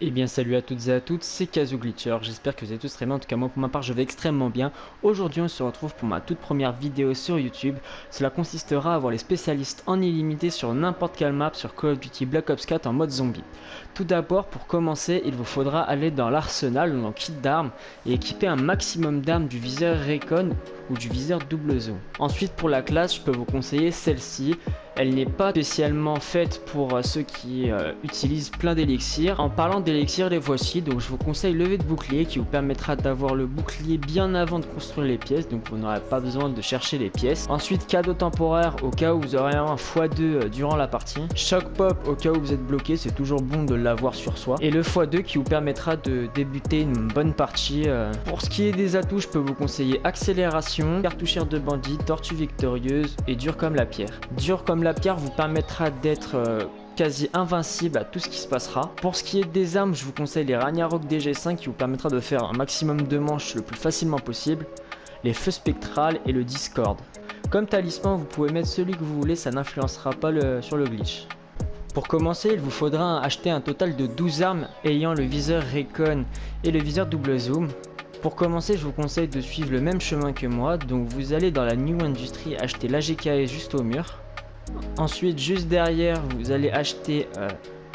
Eh bien salut à toutes et à toutes, c'est Kazoo Glitcher, j'espère que vous êtes tous très bien, en tout cas moi pour ma part je vais extrêmement bien. Aujourd'hui on se retrouve pour ma toute première vidéo sur YouTube. Cela consistera à avoir les spécialistes en illimité sur n'importe quelle map sur Call of Duty Black Ops 4 en mode zombie. Tout d'abord, pour commencer, il vous faudra aller dans l'arsenal ou dans le kit d'armes et équiper un maximum d'armes du viseur Recon ou du viseur double zoom. Ensuite pour la classe, je peux vous conseiller celle-ci. Elle n'est pas spécialement faite pour ceux qui utilisent plein d'élixirs. En parlant d'élixirs, les voici. Donc je vous conseille lever de bouclier qui vous permettra d'avoir le bouclier bien avant de construire les pièces. Donc vous n'aurez pas besoin de chercher les pièces. Ensuite, cadeau temporaire au cas où vous aurez un x2 durant la partie. Choc pop au cas où vous êtes bloqué. C'est toujours bon de l'avoir sur soi. Et le x2 qui vous permettra de débuter une bonne partie. Pour ce qui est des atouts, je peux vous conseiller accélération, cartouchère de bandit, tortue victorieuse et dur comme la pierre. Dur comme la pierre vous permettra d'être quasi invincible à tout ce qui se passera. Pour ce qui est des armes, je vous conseille les Ragnarok DG5 qui vous permettra de faire un maximum de manches le plus facilement possible, les feux spectrales et le Discord. Comme talisman, vous pouvez mettre celui que vous voulez, ça n'influencera pas sur le glitch. Pour commencer, il vous faudra acheter un total de 12 armes ayant le viseur Recon et le viseur double zoom. Pour commencer, je vous conseille de suivre le même chemin que moi, donc vous allez dans la New Industry acheter l'AGKS juste au mur. Ensuite, juste derrière, vous allez acheter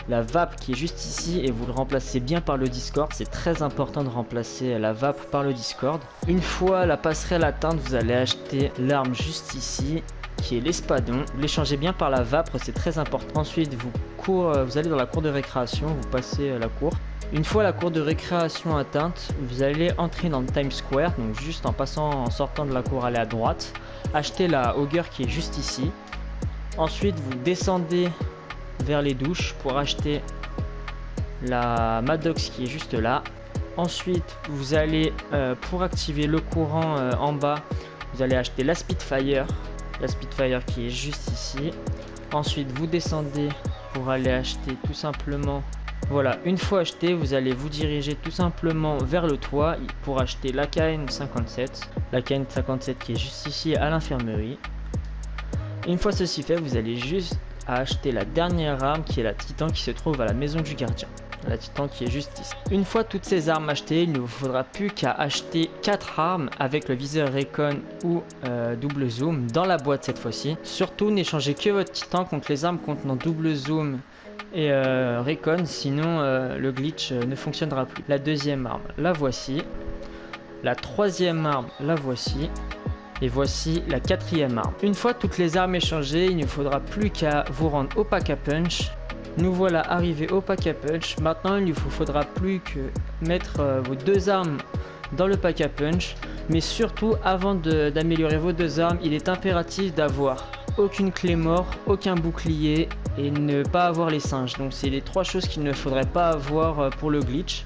la vape qui est juste ici et vous le remplacez bien par le Discord. C'est très important de remplacer la vape par le Discord. Une fois la passerelle atteinte, vous allez acheter l'arme juste ici qui est l'espadon. Vous l'échangez bien par la vape, c'est très important. Ensuite, vous allez dans la cour de récréation, vous passez la cour. Une fois la cour de récréation atteinte, vous allez entrer dans le Times Square, donc juste en sortant de la cour, allez à droite. Achetez la Auger qui est juste ici. Ensuite, vous descendez vers les douches pour acheter la Maddox qui est juste là. Ensuite, vous allez, pour activer le courant en bas, vous allez acheter la Spitfire qui est juste ici. Ensuite, vous descendez pour aller acheter tout simplement... Voilà, une fois acheté, vous allez vous diriger tout simplement vers le toit pour acheter la KN57. La KN57 qui est juste ici à l'infirmerie. Une fois ceci fait, vous allez juste acheter la dernière arme qui est la Titan qui se trouve à la maison du gardien. La Titan qui est juste ici. Une fois toutes ces armes achetées, il ne vous faudra plus qu'à acheter 4 armes avec le viseur Recon ou double zoom dans la boîte cette fois-ci. Surtout n'échangez que votre Titan contre les armes contenant double zoom et Recon, sinon le glitch ne fonctionnera plus. La deuxième arme, la voici. La troisième arme, la voici. Et voici la quatrième arme. Une fois toutes les armes échangées, il ne faudra plus qu'à vous rendre au pack à punch. Nous voilà arrivés au pack à punch. Maintenant, il ne vous faudra plus que mettre vos deux armes dans le pack à punch. Mais surtout, avant d'améliorer vos deux armes, il est impératif d'avoir aucune clé mort, aucun bouclier et ne pas avoir les singes. Donc c'est les trois choses qu'il ne faudrait pas avoir pour le glitch.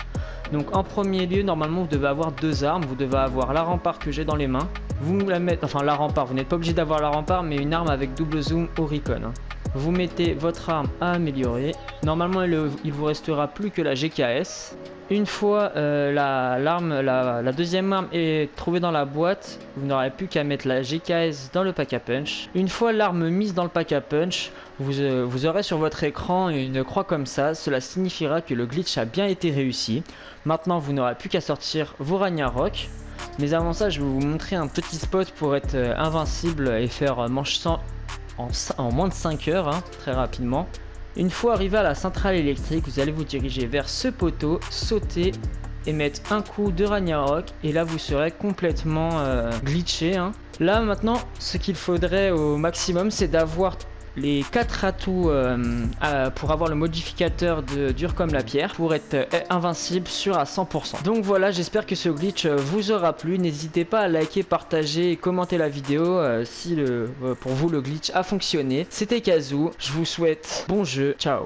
Donc en premier lieu, normalement vous devez avoir deux armes. Vous devez avoir la rempart que j'ai dans les mains. Vous la mettez, enfin la rempart, vous n'êtes pas obligé d'avoir la rempart, mais une arme avec double zoom au Recon. Vous mettez votre arme à améliorer. Normalement il vous restera plus que la GKS. Une fois la deuxième arme est trouvée dans la boîte, vous n'aurez plus qu'à mettre la GKS dans le pack à punch. Une fois l'arme mise dans le pack à punch, vous aurez sur votre écran une croix comme ça. Cela signifiera que le glitch a bien été réussi. Maintenant vous n'aurez plus qu'à sortir vos Ragnarok. Mais avant ça, je vais vous montrer un petit spot pour être invincible et faire manche 100 en moins de 5 heures, très rapidement. Une fois arrivé à la centrale électrique, vous allez vous diriger vers ce poteau, sauter et mettre un coup de Ragnarok. Et là, vous serez complètement glitché. Là, maintenant, ce qu'il faudrait au maximum, c'est d'avoir les 4 atouts pour avoir le modificateur de dur comme la pierre pour être invincible sûr à 100%. Donc voilà, j'espère que ce glitch vous aura plu. N'hésitez pas à liker, partager et commenter la vidéo si pour vous le glitch a fonctionné. C'était Kazoo, je vous souhaite bon jeu, ciao.